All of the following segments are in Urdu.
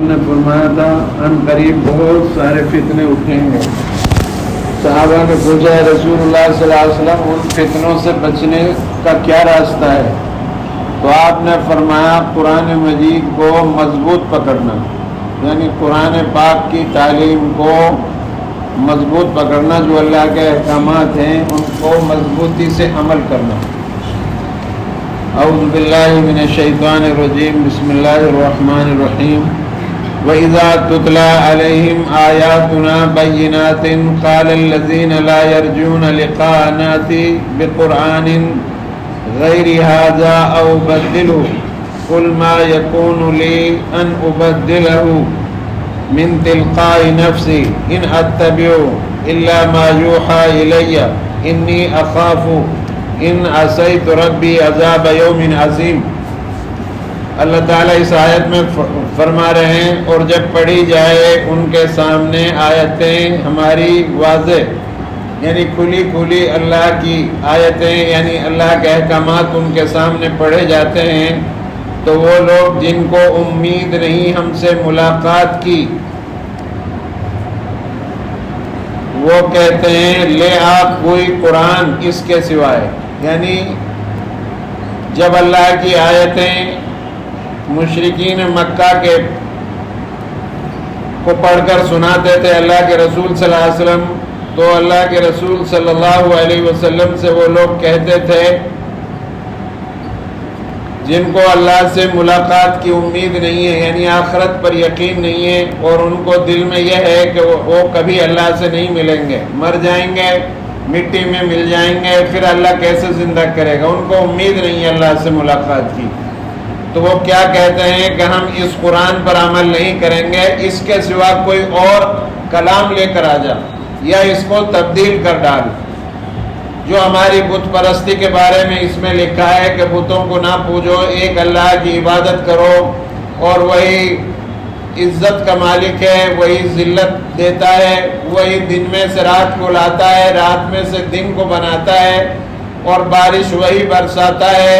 نے فرمایا تھا ان قریب بہت سارے فتنے اٹھیں گے. صحابہ نے پوچھا رسول اللہ صلی اللہ علیہ وسلم ان فتنوں سے بچنے کا کیا راستہ ہے؟ تو آپ نے فرمایا قرآن مجید کو مضبوط پکڑنا، یعنی قرآن پاک کی تعلیم کو مضبوط پکڑنا، جو اللہ کے احکامات ہیں ان کو مضبوطی سے عمل کرنا. اعوذ باللہ من الشیطان الرجیم، بسم اللہ الرحمن الرحیم. وَإِذَا تُتْلَى عَلَيْهِمْ آيَاتُنَا بَيِّنَاتٍ قَالَ الَّذِينَ لَا يَرْجُونَ لِقَاءَنَا ائْتِ بِقُرْآنٍ غَيْرِ هَذَا أَوْ بَدِّلْهُ قُلْ مَا يَكُونُ لِي أَنْ أُبَدِّلَهُ مِنْ تِلْقَاءِ نَفْسِي إِنْ أَتَّبِعُ إِلَّا مَا يُوحَى إِلَيَّ إِنِّي أَخَافُ إِنْ عَصَيْتُ رَبِّي عَذَابَ يَوْمٍ عَظِيمٍ. اللہ تعالیٰ اس آیت میں فرما رہے ہیں اور جب پڑھی جائے ان کے سامنے آیتیں ہماری واضح یعنی کھلی کھلی اللہ کی آیتیں یعنی اللہ کے احکامات ان کے سامنے پڑھے جاتے ہیں تو وہ لوگ جن کو امید نہیں ہم سے ملاقات کی وہ کہتے ہیں لے آپ کوئی قرآن اس کے سوائے. یعنی جب اللہ کی آیتیں مشرکین مکہ کے کو پڑھ کر سناتے تھے اللہ کے رسول صلی اللہ علیہ وسلم، تو اللہ کے رسول صلی اللہ علیہ وسلم سے وہ لوگ کہتے تھے جن کو اللہ سے ملاقات کی امید نہیں ہے یعنی آخرت پر یقین نہیں ہے اور ان کو دل میں یہ ہے کہ وہ کبھی اللہ سے نہیں ملیں گے، مر جائیں گے، مٹی میں مل جائیں گے، پھر اللہ کیسے زندہ کرے گا، ان کو امید نہیں ہے اللہ سے ملاقات کی. تو وہ کیا کہتے ہیں کہ ہم اس قرآن پر عمل نہیں کریں گے، اس کے سوا کوئی اور کلام لے کر آ جا یا اس کو تبدیل کر ڈال. جو ہماری بت پرستی کے بارے میں اس میں لکھا ہے کہ بتوں کو نہ پوجو، ایک اللہ کی عبادت کرو اور وہی عزت کا مالک ہے، وہی ذلت دیتا ہے، وہی دن میں سے رات کو لاتا ہے، رات میں سے دن کو بناتا ہے اور بارش وہی برساتا ہے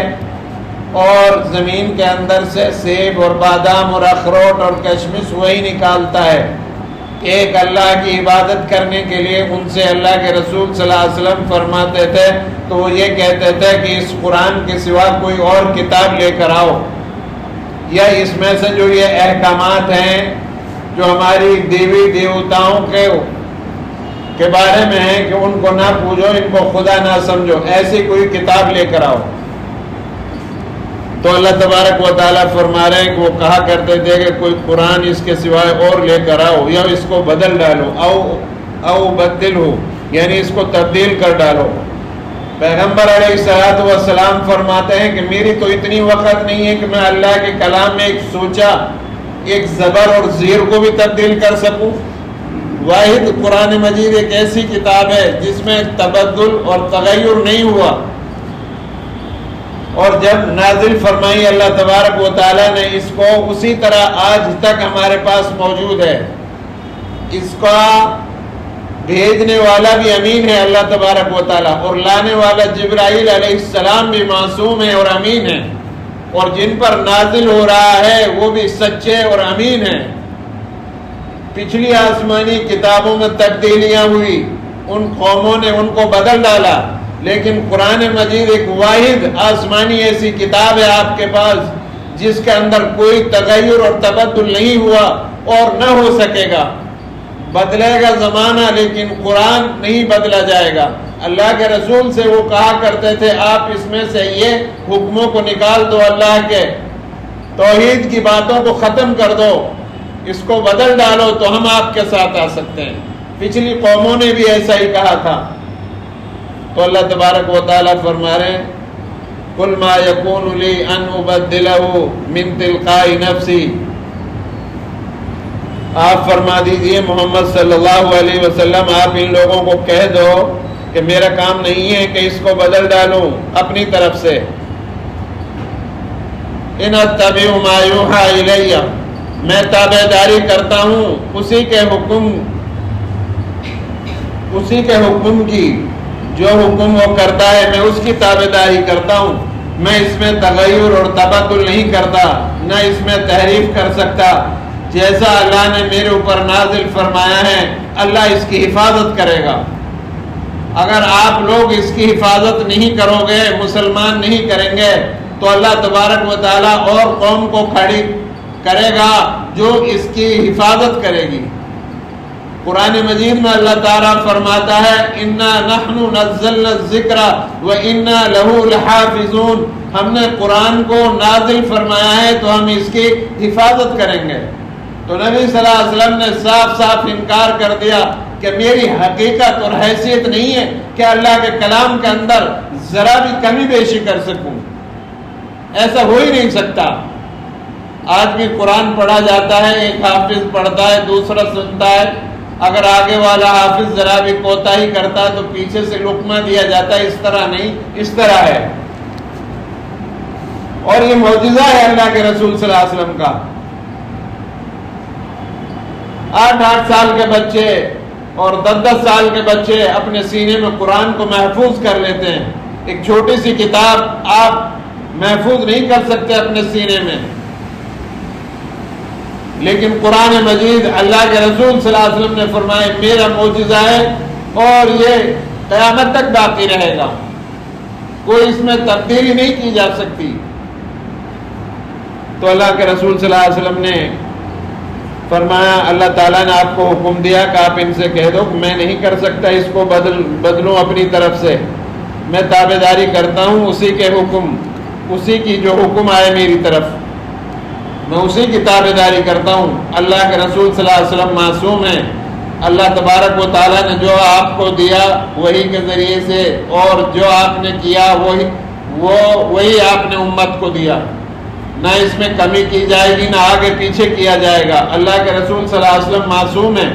اور زمین کے اندر سے سیب اور بادام اور اخروٹ اور کشمش وہی نکالتا ہے. ایک اللہ کی عبادت کرنے کے لیے ان سے اللہ کے رسول صلی اللہ علیہ وسلم فرماتے تھے تو وہ یہ کہتے تھے کہ اس قرآن کے سوا کوئی اور کتاب لے کر آؤ، یا اس میں سے جو یہ احکامات ہیں جو ہماری دیوی دیوتاؤں کے بارے میں ہیں کہ ان کو نہ پوجو، ان کو خدا نہ سمجھو، ایسی کوئی کتاب لے کر آؤ. تو اللہ تبارک و تعالیٰ فرما رہے ہیں کہ وہ کہا کرتے تھے کہ کوئی قرآن اس کے سوائے اور لے کر آؤ یا اس کو بدل ڈالو، او بدل ہو یعنی اس کو تبدیل کر ڈالو. پیغمبر علیہ الصلوۃ والسلام فرماتے ہیں کہ میری تو اتنی وقت نہیں ہے کہ میں اللہ کے کلام میں ایک سوچا ایک زبر اور زیر کو بھی تبدیل کر سکوں. واحد قرآن مجید ایک ایسی کتاب ہے جس میں تبدل اور تغیر نہیں ہوا، اور جب نازل فرمائی اللہ تبارک و تعالیٰ نے اس کو اسی طرح آج تک ہمارے پاس موجود ہے. اس کا بھیجنے والا بھی امین ہے اللہ تبارک و تعالیٰ، اور لانے والا جبرائیل علیہ السلام بھی معصوم ہے اور امین ہے، اور جن پر نازل ہو رہا ہے وہ بھی سچے اور امین ہیں. پچھلی آسمانی کتابوں میں تبدیلیاں ہوئی، ان قوموں نے ان کو بدل ڈالا، لیکن قرآن مجید ایک واحد آسمانی ایسی کتاب ہے آپ کے پاس جس کے اندر کوئی تغیر اور تبدل نہیں ہوا اور نہ ہو سکے گا. بدلے گا زمانہ لیکن قرآن نہیں بدلا جائے گا. اللہ کے رسول سے وہ کہا کرتے تھے آپ اس میں سے یہ حکموں کو نکال دو، اللہ کے توحید کی باتوں کو ختم کر دو، اس کو بدل ڈالو تو ہم آپ کے ساتھ آ سکتے ہیں. پچھلی قوموں نے بھی ایسا ہی کہا تھا. تو اللہ تبارک و تعالیٰ فرما رہے ہیں قُلْ مَا يَكُونُ لِي أَنْ أُبَدِّلَهُ مِنْ تِلْقَاءِ نَفْسِي. آپ فرما دیجئے محمد صلی اللہ علیہ وسلم آپ ان لوگوں کو کہہ دو کہ میرا کام نہیں ہے کہ اس کو بدل ڈالوں اپنی طرف سے. إِنْ أَتَّبِعُ مَا يُوحَى إِلَيَّ، میں تابع داری کرتا ہوں اسی کے حکم کی، جو حکم وہ کرتا ہے میں اس کی تابعداری کرتا ہوں. میں اس میں تغیر اور تبدل نہیں کرتا، نہ اس میں تحریف کر سکتا. جیسا اللہ نے میرے اوپر نازل فرمایا ہے اللہ اس کی حفاظت کرے گا۔ اگر آپ لوگ اس کی حفاظت نہیں کرو گے، مسلمان نہیں کریں گے، تو اللہ تبارک و تعالیٰ اور قوم کو کھڑی کرے گا جو اس کی حفاظت کرے گی۔ قرآن مجید میں اللہ تعالیٰ فرماتا ہے اِنَّا نَحْنُ نَزَّلْنَا الذِّكْرَ وَإِنَّا لَهُ لَحَافِظُونَ، ہم نے قرآن کو نازل فرمایا ہے تو ہم اس کی حفاظت کریں گے۔ تو نبی صلی اللہ علیہ وسلم نے صاف صاف انکار کر دیا کہ میری حقیقت اور حیثیت نہیں ہے کہ اللہ کے کلام کے اندر ذرا بھی کمی بیشی کر سکوں، ایسا ہو ہی نہیں سکتا۔ آج بھی قرآن پڑھا جاتا ہے، ایک حافظ پڑھتا ہے، دوسرا سنتا ہے، اگر آگے والا حافظ ذرا بھی کوتاہی کرتا ہے تو پیچھے سے لقمہ دیا جاتا ہے، اس طرح نہیں، اس طرح ہے۔ اور یہ معجزہ ہے اللہ کے رسول صلی اللہ علیہ وسلم کا۔ 8 سال کے بچے اور 10 سال کے بچے اپنے سینے میں قرآن کو محفوظ کر لیتے ہیں۔ ایک چھوٹی سی کتاب آپ محفوظ نہیں کر سکتے اپنے سینے میں، لیکن قرآن مجید اللہ کے رسول صلی اللہ علیہ وسلم نے فرمایا میرا معجزہ ہے اور یہ قیامت تک باقی رہے گا، کوئی اس میں تبدیلی نہیں کی جا سکتی۔ تو اللہ کے رسول صلی اللہ علیہ وسلم نے فرمایا اللہ تعالیٰ نے آپ کو حکم دیا کہ آپ ان سے کہہ دو کہ میں نہیں کر سکتا اس کو بدلوں اپنی طرف سے، میں تابع داری کرتا ہوں اسی کے حکم، اسی کی جو حکم آئے میری طرف، میں اسی کی تابع داری کرتا ہوں۔ اللہ کے رسول صلی اللہ علیہ وسلم معصوم ہیں، اللہ تبارک و تعالیٰ نے جو آپ کو دیا وہی کے ذریعے سے، اور جو آپ نے کیا وہی آپ نے امت کو دیا، نہ اس میں کمی کی جائے گی نہ آگے پیچھے کیا جائے گا۔ اللہ کے رسول صلی اللہ علیہ وسلم معصوم ہیں،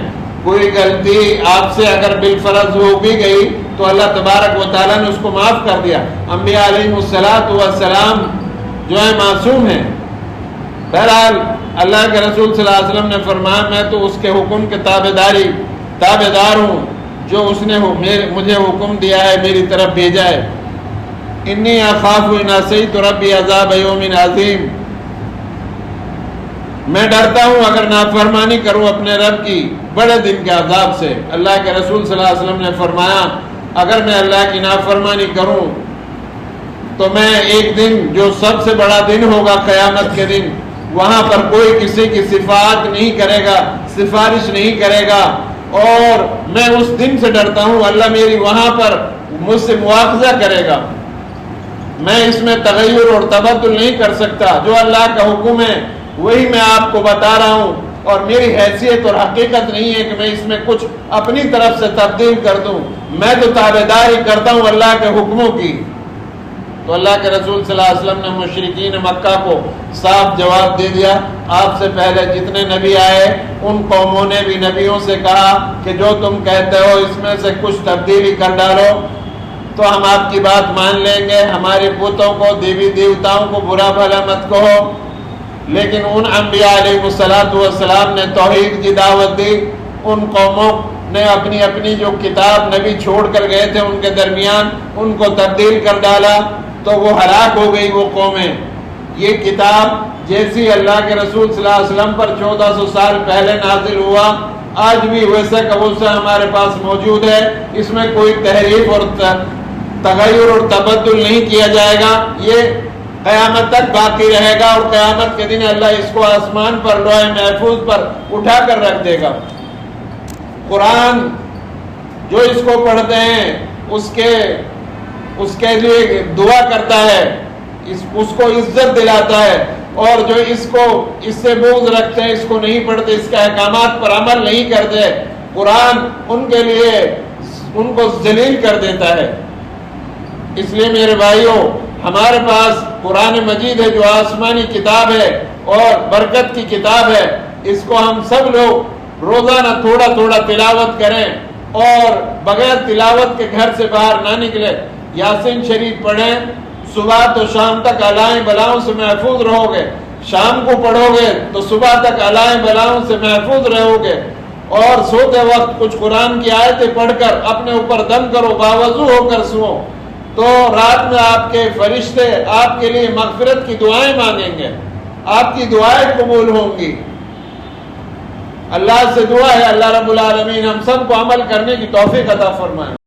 کوئی غلطی آپ سے اگر بالفرض ہو بھی گئی تو اللہ تبارک و تعالیٰ نے اس کو معاف کر دیا۔ انبیاء علیہ السلام جو ہے معصوم ہیں۔ بہرحال اللہ کے رسول صلی اللہ علیہ وسلم نے فرمایا میں تو اس کے حکم کے تابع دار ہوں جو اس نے مجھے حکم دیا ہے، میری طرف بھیجا ہے۔ انی اخاف ان عصیت ربی عذاب یوم عظیم، میں ڈرتا ہوں اگر نافرمانی کروں اپنے رب کی بڑے دن کے عذاب سے۔ اللہ کے رسول صلی اللہ علیہ وسلم نے فرمایا اگر میں اللہ کی نافرمانی کروں تو میں ایک دن جو سب سے بڑا دن ہوگا قیامت کے دن، وہاں پر کوئی کسی کی صفات نہیں کرے گا، سفارش نہیں کرے گا، اور میں اس دن سے ڈرتا ہوں اللہ میری وہاں پر مجھ سے مواخذہ کرے گا۔ میں اس میں تغیر اور تبدل نہیں کر سکتا، جو اللہ کا حکم ہے وہی میں آپ کو بتا رہا ہوں، اور میری حیثیت اور حقیقت نہیں ہے کہ میں اس میں کچھ اپنی طرف سے تبدیل کر دوں، میں تو تابع داری کرتا ہوں اللہ کے حکموں کی۔ تو اللہ کے رسول صلی اللہ علیہ وسلم نے مشرکین مکہ کو صاف جواب دے دیا، آپ سے پہلے جتنے نبی آئے ان قوموں نے بھی نبیوں سے کہا کہ جو تم کہتے ہو اس میں سے کچھ تبدیلی کر ڈالو تو ہم آپ کی بات مان لیں گے، ہمارے بتوں کو دیوی دیوتاؤں کو برا بھلا مت کہو۔ لیکن ان انبیاء علیہ السلام نے توحید کی دعوت دی، ان قوموں نے اپنی اپنی جو کتاب نبی چھوڑ کر گئے تھے ان کے درمیان ان کو تبدیل کر ڈالا، تو وہ ہلاک ہو گئی وہ قومیں۔ یہ کتاب جیسی اللہ کے رسول صلی اللہ علیہ وسلم پر 1400 سال پہلے نازل ہوا، آج بھی ویسے کا ویسا ہمارے پاس موجود ہے، اس میں کوئی تحریف اور تغیر اور تبدل نہیں کیا جائے گا، یہ قیامت تک باقی رہے گا، اور قیامت کے دن اللہ اس کو آسمان پر لوح محفوظ پر اٹھا کر رکھ دے گا۔ قرآن جو اس کو پڑھتے ہیں اس کے لیے دعا کرتا ہے، اس کو عزت دلاتا ہے، اور جو اس سے بغض رکھتے ہیں، اس کو نہیں پڑھتے، اس کے احکامات پر عمل نہیں کرتے، قرآن ان کے لیے ان کو ذلیل کر دیتا ہے۔ اس لیے میرے بھائیوں ہمارے پاس قرآن مجید ہے جو آسمانی کتاب ہے اور برکت کی کتاب ہے، اس کو ہم سب لوگ روزانہ تھوڑا تھوڑا تلاوت کریں، اور بغیر تلاوت کے گھر سے باہر نہ نکلے۔ یاسین شریف پڑھیں، صبح تو شام تک الائیں بلاؤں سے محفوظ رہو گے، شام کو پڑھو گے تو صبح تک الائیں بلاؤں سے محفوظ رہو گے، اور سوتے وقت کچھ قرآن کی آیتیں پڑھ کر اپنے اوپر دم کرو، باوضو ہو کر سو، تو رات میں آپ کے فرشتے آپ کے لیے مغفرت کی دعائیں مانگیں گے، آپ کی دعائیں قبول ہوں گی۔ اللہ سے دعا ہے اللہ رب العالمین ہم سب کو عمل کرنے کی توفیق عطا فرمائے.